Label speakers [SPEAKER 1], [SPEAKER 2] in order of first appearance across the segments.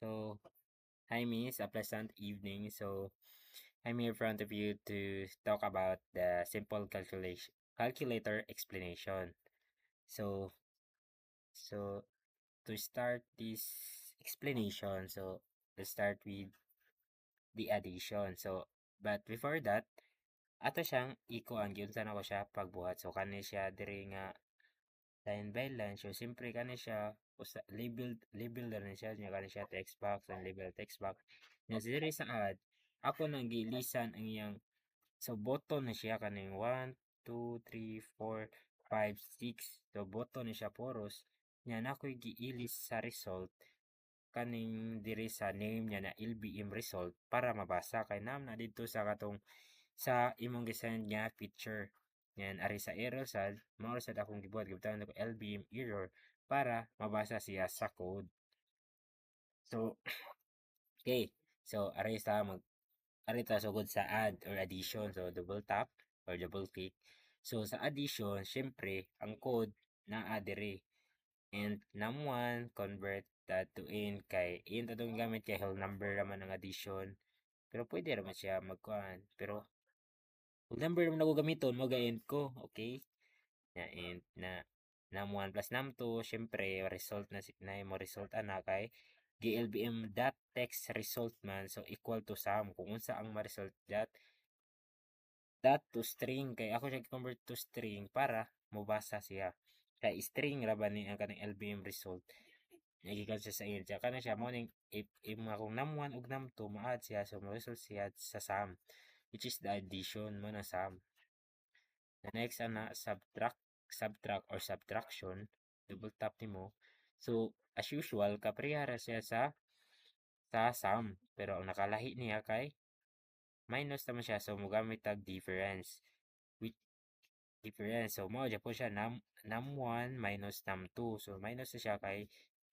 [SPEAKER 1] So, hi Miss, a pleasant evening. So, I'm here in front of you to talk about the simple calculator explanation. So, so to start this explanation, let's start with the addition. But before that, ato siyang ikuan gyud sana ko siya pagbuhat. So, kani siya diri nga line by line. So, siyempre kani siya label na rin siya. Kani siya text box and label text box. Nga diri sa add, ako nang gilisan ang iyang so button na siya kaning 1, 2, 3, 4, 5, 6. So button na siya poros. Nya na ako'y giilis sa result kaning diri sa name niya na LBM result para mabasa kay nam na dito sa katong sa imong gisend nga picture. Yan ari sa error sad, mao sad akong gibuhat gibutan ko LBM error para mabasa siya sa code. So okay. So ari ta sugod sa add or addition. So double tap or double click. So sa addition, syempre ang code naa diri. And num1 convert that to int kay int atong gamit kay whole number raman ang addition. Pero pwede raman siya magkuan. Pero whole number naman ako gamiton mo ga int ko, okay? Na int na num1 plus num2, syempre result na mo result ana kay GLBM dot text result man so equal to sum kung unsa ang ma-result that to string kay ako siya convert to string para mobasa siya kay string ra ba ni ang kanang LBM result nagikan siya sa int siya kana siya mo ning if akong num1 ug num2 ma-add siya so mo result siya sa sum which is the addition mo na sum. The next ana subtract or subtraction double tap nimo so as usual kaparehara siya sa sum pero ang nakalahi niya kay minus naman siya so mogamit tag difference which difference. So, mao po siya num1 minus num2. So, minus na siya kay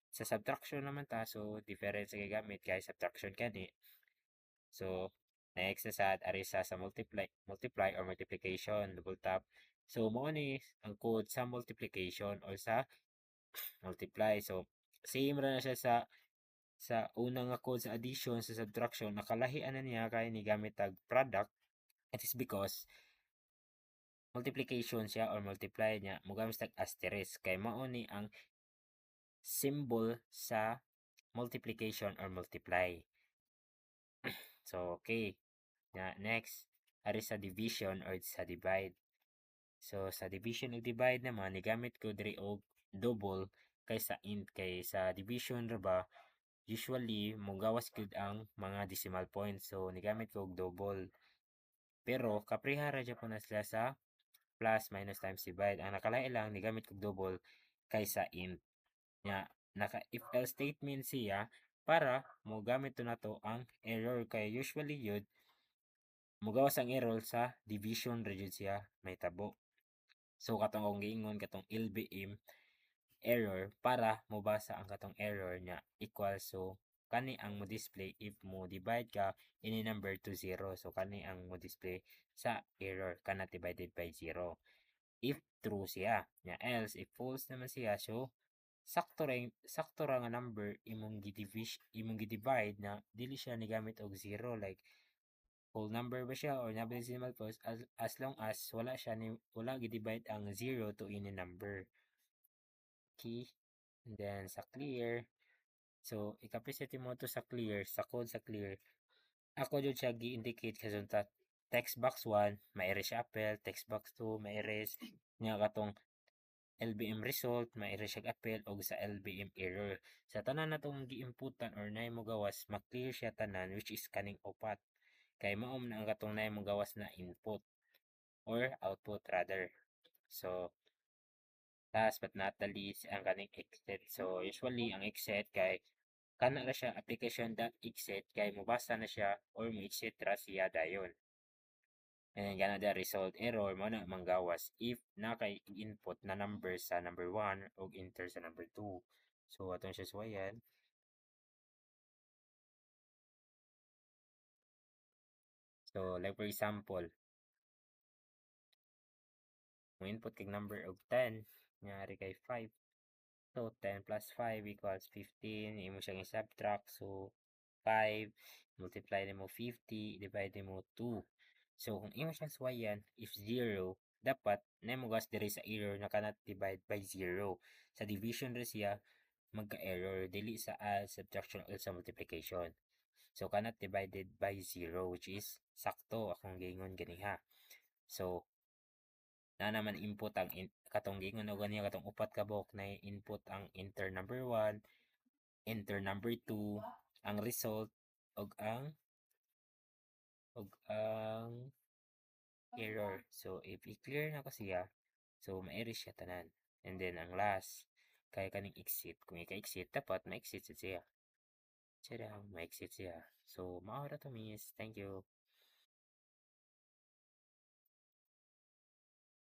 [SPEAKER 1] sa subtraction naman ta. So, difference kay gamit kay subtraction kani. So, next na sad ari sa multiply or multiplication. Double tap. So, mo ni ang code sa multiplication or sa multiply. So, same ra na siya sa unang nga code sa addition sa subtraction. Nakalahian na niya kay ni gamit tag product. It is because multiplication siya or multiply niya mogamit tag asterisk kay mao ni ang symbol sa multiplication or multiply. So okay. Next, ari sa division or sa divide. So sa division ug divide naman ni gamit ko diri og double kaysa int kay sa division ra ba usually mogawas gud ang mga decimal points. So nigamit ko og double. Pero kaprihara jud po na sila sa plus, minus, times, divide. Ang nakalain lang, nigamit kong double kaysa int. Nya, naka if else statement siya para mo gamit to na to ang error kay usually yun mugawas ang error sa division ra jud siya may tabo. So katong akong giingon katong LBM error para mobasa ang katong error nya equal so kani ang mo display if mo divide ka any number to 0. So kani ang mo display sa error kana divided by 0. If true siya. Nya else if false naman siya so sakto ra nga number imong gi-divide na dili siya ni gamit og 0 like whole number ba siya or number decimal post as long as wala gi-divide ang 0 to any number. Okay. And then sa clear so ikapresent mo to sa clear sa code sa clear ako jud siya gi-indicate kasi text box 1 ma-erase siya apple text box 2 ma-erase nga katong LBM result ma-erase siya appeal og sa LBM error. Sa tanan natong gi-inputan or nay mo gawas ma-clear siya tanan which is kaning upat. Kay mao na ang katong nay mo gawas na input or output rather. So last but not the least ang kaning exit. So usually ang exit kay kana ra siya application.exit kay mobasa na siya or mo exit ra siya dayon. And gana the result error mo na manggawas if na kay input na number sa number 1 o enter sa number 2. So atong siya suwayan. So like for example, mo input kay number og 10, nyari kay 5. So 10 plus 5 equals 15. Imo siyang i-subtract. So 5 multiply nimo 50 divide nimo 2. So kung imo siyang suwayan, if 0, dapat nemo gas diri sa error na cannot divide by 0. Sa division ra siya magka-error dili sa add, subtraction or sa multiplication. So cannot divided by 0 which is sakto akong gingon ganiha. So na naman input ang katong gingon og ganiya katong upat ka buok na input ang enter number 1, enter number 2, ang result og ang error. So if i-clear na ko siya, so ma-erase siya tanan. And then ang last kay kaning exit. Kung ika-exit dapat ma-exit siya. Tada, ma-exit siya. So mao ra to miss. Thank you.